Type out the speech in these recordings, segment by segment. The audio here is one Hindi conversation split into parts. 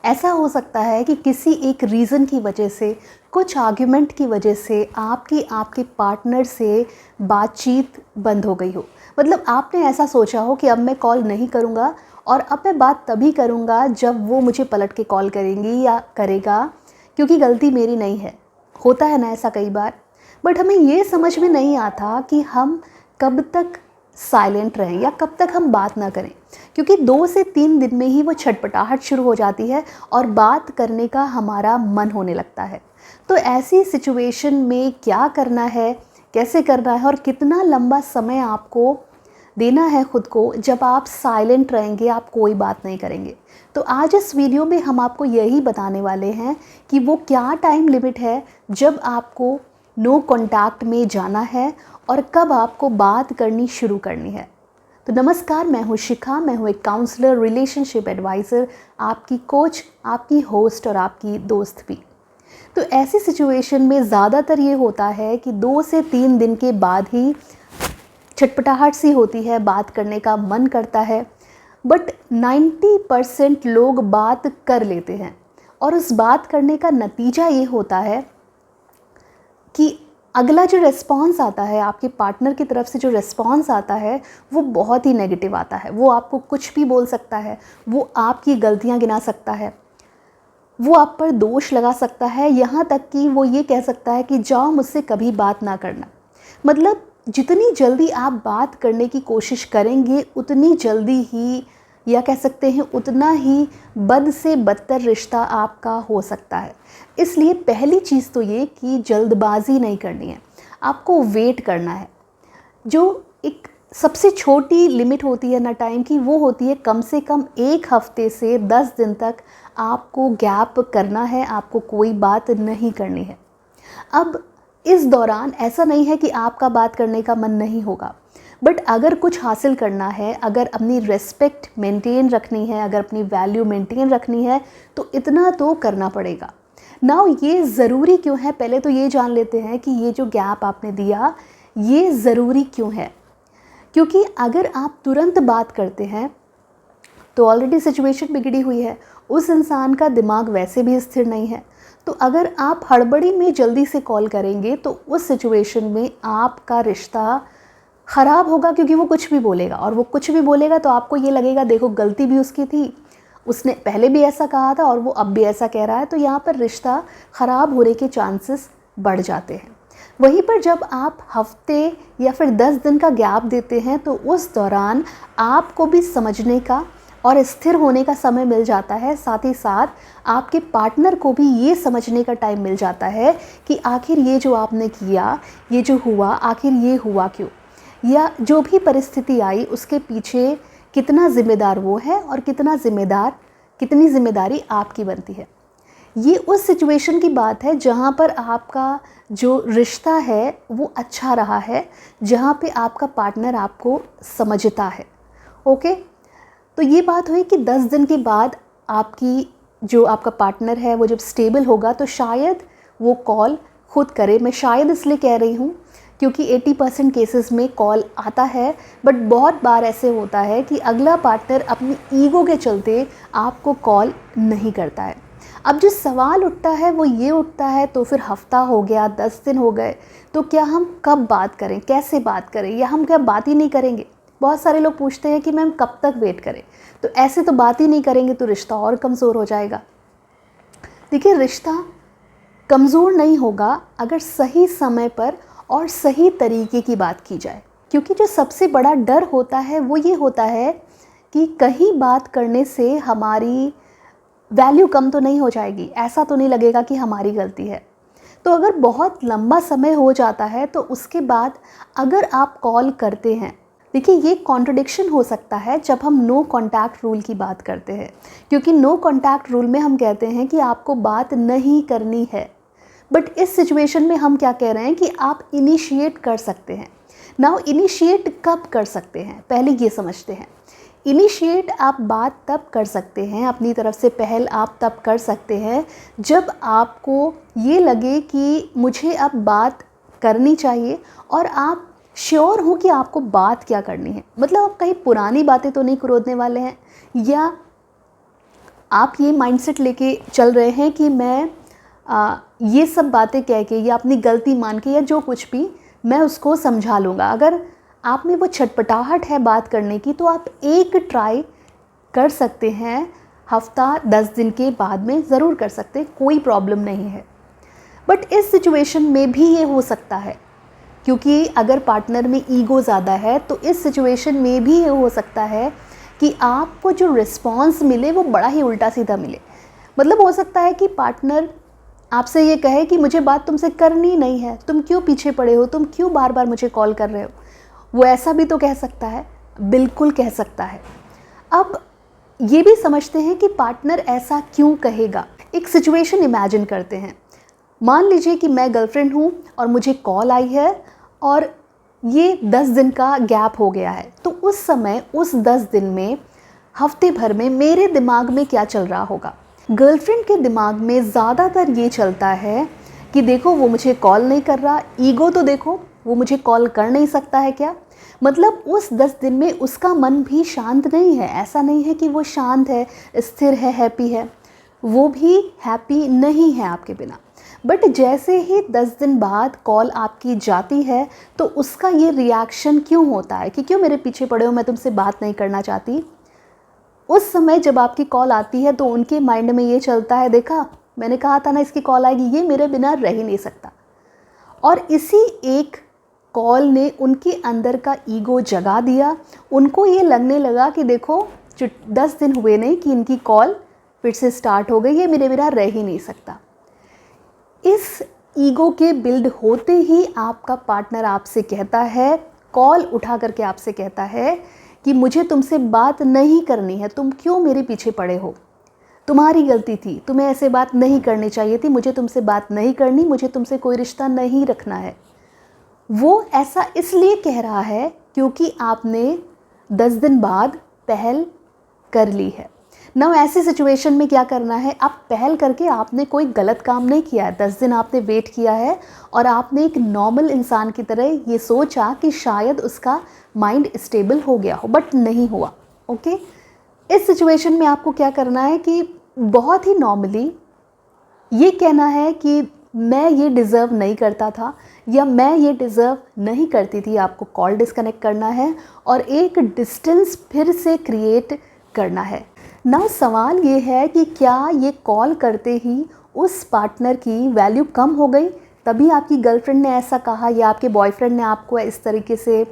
ऐसा हो सकता है कि किसी एक रीज़न की वजह से, कुछ आर्ग्यूमेंट की वजह से आपके पार्टनर से बातचीत बंद हो गई हो। मतलब आपने ऐसा सोचा हो कि अब मैं कॉल नहीं करूँगा और अब मैं बात तभी करूँगा जब वो मुझे पलट के कॉल करेंगी या करेगा, क्योंकि गलती मेरी नहीं है। होता है ना ऐसा कई बार। बट हमें ये समझ में नहीं आता कि हम कब तक साइलेंट रहें या कब तक हम बात ना करें, क्योंकि 2 से 3 दिन में ही वो छटपटाहट शुरू हो जाती है और बात करने का हमारा मन होने लगता है। तो ऐसी सिचुएशन में क्या करना है, कैसे करना है और कितना लंबा समय आपको देना है खुद को जब आप साइलेंट रहेंगे, आप कोई बात नहीं करेंगे। तो आज इस वीडियो में हम आपको यही बताने वाले हैं कि वो क्या टाइम लिमिट है जब आपको नो कॉन्टैक्ट में जाना है और कब आपको बात करनी शुरू करनी है। तो नमस्कार, मैं हूँ शिखा, मैं हूँ एक काउंसलर, रिलेशनशिप एडवाइज़र, आपकी कोच, आपकी होस्ट और आपकी दोस्त भी। तो ऐसी सिचुएशन में ज़्यादातर ये होता है कि 2 से 3 दिन के बाद ही छटपटाहट सी होती है, बात करने का मन करता है। बट 90% लोग बात कर लेते हैं और उस बात करने का नतीजा ये होता है कि अगला जो रिस्पॉन्स आता है, आपके पार्टनर की तरफ से जो रिस्पॉन्स आता है वो बहुत ही नेगेटिव आता है। वो आपको कुछ भी बोल सकता है, वो आपकी गलतियां गिना सकता है, वो आप पर दोष लगा सकता है, यहाँ तक कि वो ये कह सकता है कि जाओ मुझसे कभी बात ना करना। मतलब जितनी जल्दी आप बात करने की कोशिश करेंगे उतनी जल्दी ही, या कह सकते हैं उतना ही बद से बदतर रिश्ता आपका हो सकता है। इसलिए पहली चीज़ तो ये कि जल्दबाजी नहीं करनी है, आपको वेट करना है। जो एक सबसे छोटी लिमिट होती है ना टाइम की, वो होती है कम से कम 1 हफ्ते से 10 दिन तक आपको गैप करना है, आपको कोई बात नहीं करनी है। अब इस दौरान ऐसा नहीं है कि आपका बात करने का मन नहीं होगा, बट अगर कुछ हासिल करना है, अगर अपनी रिस्पेक्ट मेंटेन रखनी है, अगर अपनी वैल्यू मेंटेन रखनी है, तो इतना तो करना पड़ेगा। नाउ ये ज़रूरी क्यों है, पहले तो ये जान लेते हैं कि ये जो गैप आपने दिया ये ज़रूरी क्यों है। क्योंकि अगर आप तुरंत बात करते हैं तो ऑलरेडी सिचुएशन बिगड़ी हुई है, उस इंसान का दिमाग वैसे भी स्थिर नहीं है। तो अगर आप हड़बड़ी में जल्दी से कॉल करेंगे तो उस सिचुएशन में आपका रिश्ता ख़राब होगा, क्योंकि वो कुछ भी बोलेगा और वो कुछ भी बोलेगा तो आपको ये लगेगा देखो गलती भी उसकी थी, उसने पहले भी ऐसा कहा था और वो अब भी ऐसा कह रहा है। तो यहाँ पर रिश्ता ख़राब होने के चांसेस बढ़ जाते हैं। वहीं पर जब आप हफ्ते या फिर 10 दिन का गैप देते हैं तो उस दौरान आपको भी समझने का और स्थिर होने का समय मिल जाता है, साथ ही साथ आपके पार्टनर को भी ये समझने का टाइम मिल जाता है कि आखिर ये जो आपने किया, ये जो हुआ, आखिर ये हुआ क्यों, या जो भी परिस्थिति आई उसके पीछे कितना ज़िम्मेदार वो है और कितनी ज़िम्मेदारी आपकी बनती है। ये उस सिचुएशन की बात है जहाँ पर आपका जो रिश्ता है वो अच्छा रहा है, जहाँ पे आपका पार्टनर आपको समझता है। ओके, तो ये बात हुई कि 10 दिन के बाद आपका पार्टनर है वो जब स्टेबल होगा तो शायद वो कॉल खुद करे। मैं शायद इसलिए कह रही हूँ क्योंकि 80% केसेस में कॉल आता है, बट बहुत बार ऐसे होता है कि अगला पार्टनर अपनी ईगो के चलते आपको कॉल नहीं करता है। अब जो सवाल उठता है वो ये उठता है, तो फिर हफ्ता हो गया, 10 दिन हो गए, तो क्या हम कब बात करें, कैसे बात करें, या हम क्या बात ही नहीं करेंगे। बहुत सारे लोग पूछते हैं कि मैम कब तक वेट करें। तो ऐसे तो बात ही नहीं करेंगे तो रिश्ता और कमज़ोर हो जाएगा। देखिए, रिश्ता कमज़ोर नहीं होगा अगर सही समय पर और सही तरीके की बात की जाए। क्योंकि जो सबसे बड़ा डर होता है वो ये होता है कि कहीं बात करने से हमारी वैल्यू कम तो नहीं हो जाएगी, ऐसा तो नहीं लगेगा कि हमारी गलती है। तो अगर बहुत लंबा समय हो जाता है तो उसके बाद अगर आप कॉल करते हैं, देखिए ये कॉन्ट्रडिक्शन हो सकता है जब हम नो कॉन्टैक्ट रूल की बात करते हैं। क्योंकि नो कॉन्टैक्ट रूल में हम कहते हैं कि आपको बात नहीं करनी है, बट इस सिचुएशन में हम क्या कह रहे हैं कि आप इनिशिएट कर सकते हैं। नाउ इनिशिएट कब कर सकते हैं, पहले ये समझते हैं। इनिशिएट आप बात तब कर सकते हैं, अपनी तरफ से पहल आप तब कर सकते हैं जब आपको ये लगे कि मुझे अब बात करनी चाहिए और आप श्योर हो कि आपको बात क्या करनी है। मतलब आप कहीं पुरानी बातें तो नहीं कुरोदने वाले हैं, या आप ये माइंडसेट लेके चल रहे हैं कि मैं ये सब बातें कह के या अपनी गलती मान के या जो कुछ भी मैं उसको समझा लूँगा। अगर आप में वो छटपटाहट है बात करने की तो आप एक ट्राई कर सकते हैं, हफ्ता 10 दिन के बाद में ज़रूर कर सकते हैं, कोई प्रॉब्लम नहीं है। बट इस सिचुएशन में भी ये हो सकता है, क्योंकि अगर पार्टनर में ईगो ज़्यादा है तो इस सिचुएशन में भी ये हो सकता है कि आपको जो रिस्पॉन्स मिले वो बड़ा ही उल्टा सीधा मिले। मतलब हो सकता है कि पार्टनर आपसे ये कहे कि मुझे बात तुमसे करनी नहीं है, तुम क्यों पीछे पड़े हो, तुम क्यों बार बार मुझे कॉल कर रहे हो। वो ऐसा भी तो कह सकता है, बिल्कुल कह सकता है। अब ये भी समझते हैं कि पार्टनर ऐसा क्यों कहेगा। एक सिचुएशन इमेजिन करते हैं। मान लीजिए कि मैं गर्लफ्रेंड हूँ और मुझे कॉल आई है और ये 10 दिन का गैप हो गया है। तो उस समय उस 10 दिन में, हफ्ते भर में मेरे दिमाग में क्या चल रहा होगा। गर्लफ्रेंड के दिमाग में ज़्यादातर ये चलता है कि देखो वो मुझे कॉल नहीं कर रहा, ईगो तो देखो, वो मुझे कॉल कर नहीं सकता है क्या। मतलब उस 10 दिन में उसका मन भी शांत नहीं है। ऐसा नहीं है कि वो शांत है, स्थिर है, हैप्पी है, वो भी हैप्पी नहीं है आपके बिना। बट जैसे ही 10 दिन बाद कॉल आपकी जाती है तो उसका ये रिएक्शन क्यों होता है कि क्यों मेरे पीछे पड़े हो, मैं तुमसे बात नहीं करना चाहती। उस समय जब आपकी कॉल आती है तो उनके माइंड में ये चलता है, देखा मैंने कहा था ना इसकी कॉल आएगी, ये मेरे बिना रह ही नहीं सकता। और इसी एक कॉल ने उनके अंदर का ईगो जगा दिया। उनको ये लगने लगा कि देखो 10 दिन हुए नहीं कि इनकी कॉल फिर से स्टार्ट हो गई, ये मेरे बिना रह ही नहीं सकता। इस ईगो के बिल्ड होते ही आपका पार्टनर आपसे कहता है, कॉल उठा करके आपसे कहता है कि मुझे तुमसे बात नहीं करनी है, तुम क्यों मेरे पीछे पड़े हो, तुम्हारी गलती थी, तुम्हें ऐसे बात नहीं करनी चाहिए थी, मुझे तुमसे बात नहीं करनी, मुझे तुमसे कोई रिश्ता नहीं रखना है। वो ऐसा इसलिए कह रहा है क्योंकि आपने 10 दिन बाद पहल कर ली है। ना ऐसी सिचुएशन में क्या करना है, आप पहल करके आपने कोई गलत काम नहीं किया है। 10 दिन आपने वेट किया है और आपने एक नॉर्मल इंसान की तरह ये सोचा कि शायद उसका माइंड स्टेबल हो गया हो, बट नहीं हुआ। ओके, इस सिचुएशन में आपको क्या करना है कि बहुत ही नॉर्मली ये कहना है कि मैं ये डिज़र्व नहीं करता था या मैं ये डिज़र्व नहीं करती थी। आपको कॉल डिस्कनेक्ट करना है और एक डिस्टेंस फिर से क्रिएट करना है ना। सवाल ये है कि क्या ये कॉल करते ही उस पार्टनर की वैल्यू कम हो गई, तभी आपकी गर्लफ्रेंड ने ऐसा कहा या आपके बॉयफ्रेंड ने आपको इस तरीके से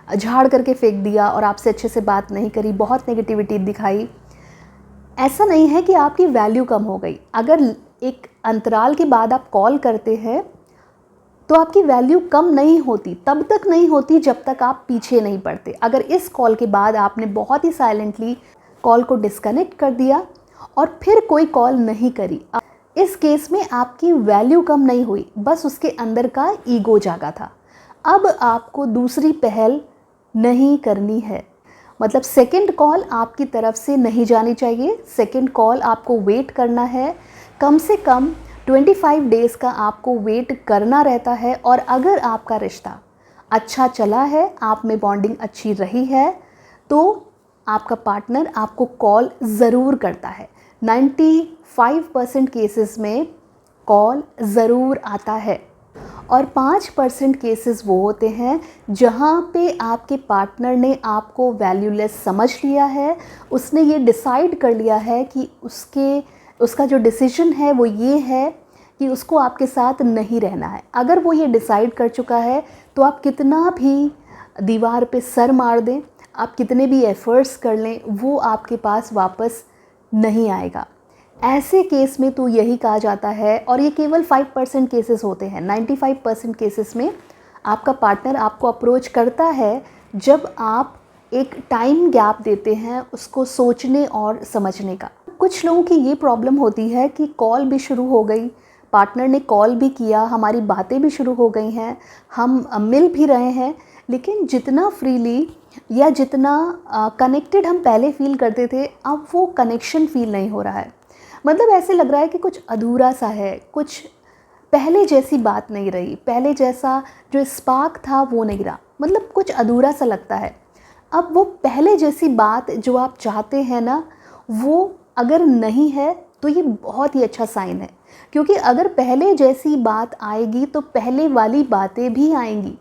झाड़ करके फेंक दिया और आपसे अच्छे से बात नहीं करी, बहुत नेगेटिविटी दिखाई। ऐसा नहीं है कि आपकी वैल्यू कम हो गई। अगर एक अंतराल के बाद आप कॉल करते हैं तो आपकी वैल्यू कम नहीं होती, तब तक नहीं होती जब तक आप पीछे नहीं पड़ते। अगर इस कॉल के बाद आपने बहुत ही साइलेंटली कॉल को डिस्कनेक्ट कर दिया और फिर कोई कॉल नहीं करी, इस केस में आपकी वैल्यू कम नहीं हुई, बस उसके अंदर का ईगो जागा था। अब आपको दूसरी पहल नहीं करनी है। मतलब सेकंड कॉल आपकी तरफ से नहीं जानी चाहिए। सेकंड कॉल आपको वेट करना है, कम से कम 25 डेज़ का आपको वेट करना रहता है। और अगर आपका रिश्ता अच्छा चला है, आप में बॉन्डिंग अच्छी रही है, तो आपका पार्टनर आपको कॉल ज़रूर करता है। 95% केसेस में कॉल ज़रूर आता है और 5% केसेस वो होते हैं जहाँ पे आपके पार्टनर ने आपको वैल्यूलेस समझ लिया है। उसने ये डिसाइड कर लिया है कि उसका जो डिसीजन है वो ये है कि उसको आपके साथ नहीं रहना है। अगर वो ये डिसाइड कर चुका है तो आप कितना भी दीवार पे सर मार दें, आप कितने भी एफ़र्ट्स कर लें, वो आपके पास वापस नहीं आएगा। ऐसे केस में तो यही कहा जाता है, और ये केवल 5% केसेस होते हैं। 95% केसेस में आपका पार्टनर आपको अप्रोच करता है जब आप एक टाइम गैप देते हैं उसको सोचने और समझने का। कुछ लोगों की ये प्रॉब्लम होती है कि कॉल भी शुरू हो गई, पार्टनर ने कॉल भी किया, हमारी बातें भी शुरू हो गई हैं, हम मिल भी रहे हैं, लेकिन जितना फ्रीली या जितना कनेक्टेड हम पहले फ़ील करते थे, अब वो कनेक्शन फ़ील नहीं हो रहा है। मतलब ऐसे लग रहा है कि कुछ अधूरा सा है, कुछ पहले जैसी बात नहीं रही, पहले जैसा जो स्पार्क था वो नहीं रहा, मतलब कुछ अधूरा सा लगता है। अब वो पहले जैसी बात जो आप चाहते हैं ना, वो अगर नहीं है तो ये बहुत ही अच्छा साइन है, क्योंकि अगर पहले जैसी बात आएगी तो पहले वाली बातें भी आएंगी।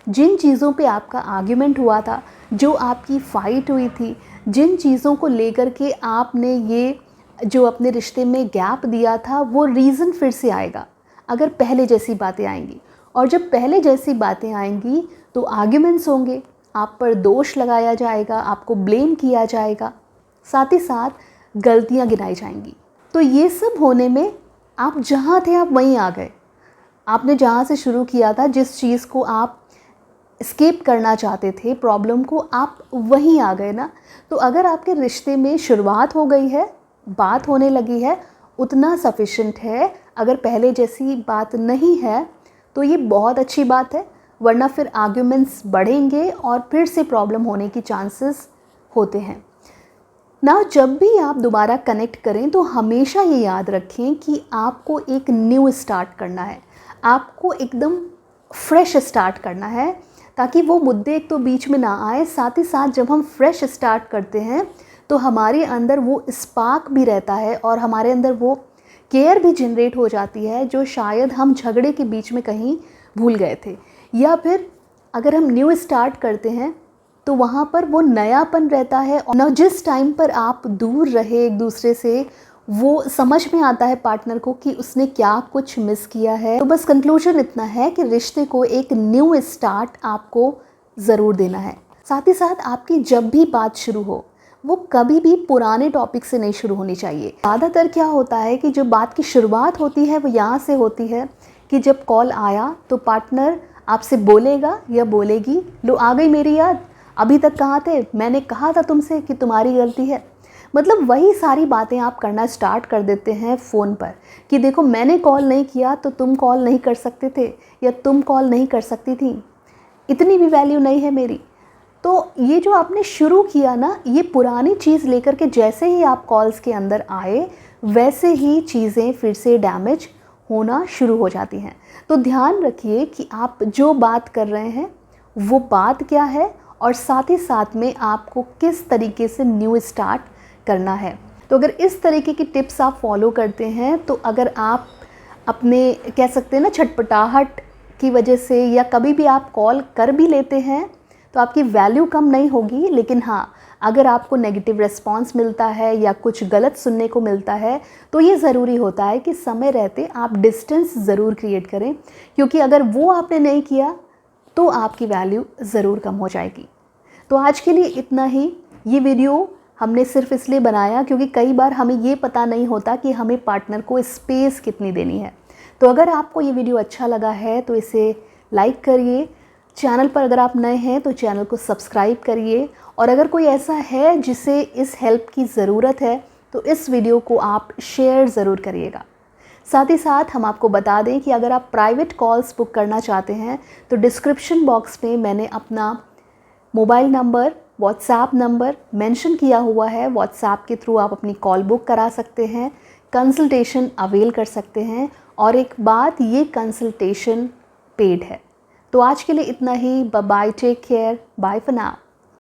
जिन चीज़ों पे आपका आर्ग्यूमेंट हुआ था, जो आपकी फ़ाइट हुई थी, जिन चीज़ों को लेकर के आपने ये जो अपने रिश्ते में गैप दिया था, वो रीज़न फिर से आएगा अगर पहले जैसी बातें आएंगी। और जब पहले जैसी बातें आएंगी तो आर्ग्यूमेंट्स होंगे, आप पर दोष लगाया जाएगा, आपको ब्लेम किया जाएगा, साथ ही साथ गलतियां गिनाई जाएंगी। तो ये सब होने में आप जहाँ थे आप वहीं आ गए। आपने जहाँ से शुरू किया था, जिस चीज़ को आप एस्केप करना चाहते थे, प्रॉब्लम को, आप वहीं आ गए ना। तो अगर आपके रिश्ते में शुरुआत हो गई है, बात होने लगी है, उतना सफिशेंट है। अगर पहले जैसी बात नहीं है तो ये बहुत अच्छी बात है, वरना फिर आर्ग्यूमेंट्स बढ़ेंगे और फिर से प्रॉब्लम होने की चांसेस होते हैं ना। जब भी आप दोबारा कनेक्ट करें तो हमेशा ये याद रखें कि आपको एक न्यू स्टार्ट करना है, आपको एकदम फ्रेश स्टार्ट करना है, ताकि वो मुद्दे एक तो बीच में ना आए। साथ ही साथ जब हम फ्रेश स्टार्ट करते हैं तो हमारे अंदर वो स्पार्क भी रहता है और हमारे अंदर वो केयर भी जनरेट हो जाती है, जो शायद हम झगड़े के बीच में कहीं भूल गए थे। या फिर अगर हम न्यू स्टार्ट करते हैं तो वहाँ पर वो नयापन रहता है, और न जिस टाइम पर आप दूर रहे एक दूसरे से, वो समझ में आता है पार्टनर को कि उसने क्या कुछ मिस किया है। तो बस कंक्लूजन इतना है कि रिश्ते को एक न्यू स्टार्ट आपको ज़रूर देना है। साथ ही साथ आपकी जब भी बात शुरू हो, वो कभी भी पुराने टॉपिक से नहीं शुरू होनी चाहिए। ज़्यादातर क्या होता है कि जो बात की शुरुआत होती है वो यहाँ से होती है कि जब कॉल आया तो पार्टनर आपसे बोलेगा या बोलेगी, लो आ गई मेरी याद, अभी तक कहाँ थे, मैंने कहा था तुमसे कि तुम्हारी गलती है। मतलब वही सारी बातें आप करना स्टार्ट कर देते हैं फ़ोन पर कि देखो मैंने कॉल नहीं किया तो तुम कॉल नहीं कर सकते थे, या तुम कॉल नहीं कर सकती थी, इतनी भी वैल्यू नहीं है मेरी। तो ये जो आपने शुरू किया ना, ये पुरानी चीज़ लेकर के जैसे ही आप कॉल्स के अंदर आए, वैसे ही चीज़ें फिर से डैमेज होना शुरू हो जाती हैं। तो ध्यान रखिए कि आप जो बात कर रहे हैं वो बात क्या है, और साथ ही साथ में आपको किस तरीके से न्यू स्टार्ट करना है। तो अगर इस तरीके की टिप्स आप फॉलो करते हैं तो अगर आप अपने कह सकते हैं ना छटपटाहट की वजह से, या कभी भी आप कॉल कर भी लेते हैं तो आपकी वैल्यू कम नहीं होगी। लेकिन हाँ, अगर आपको नेगेटिव रिस्पांस मिलता है या कुछ गलत सुनने को मिलता है तो ये ज़रूरी होता है कि समय रहते आप डिस्टेंस ज़रूर क्रिएट करें, क्योंकि अगर वो आपने नहीं किया तो आपकी वैल्यू ज़रूर कम हो जाएगी। तो आज के लिए इतना ही। ये वीडियो हमने सिर्फ इसलिए बनाया क्योंकि कई बार हमें ये पता नहीं होता कि हमें पार्टनर को स्पेस कितनी देनी है। तो अगर आपको ये वीडियो अच्छा लगा है तो इसे लाइक करिए, चैनल पर अगर आप नए हैं तो चैनल को सब्सक्राइब करिए, और अगर कोई ऐसा है जिसे इस हेल्प की ज़रूरत है तो इस वीडियो को आप शेयर ज़रूर करिएगा। साथ ही साथ हम आपको बता दें कि अगर आप प्राइवेट कॉल्स बुक करना चाहते हैं तो डिस्क्रिप्शन बॉक्स में मैंने अपना mobile number, WhatsApp number mention किया हुआ है। व्हाट्सएप के थ्रू आप अपनी कॉल बुक करा सकते हैं, कंसल्टेशन अवेल कर सकते हैं, और एक बात, ये कंसल्टेशन पेड है। तो आज के लिए इतना ही। Bye bye, take care, bye for now.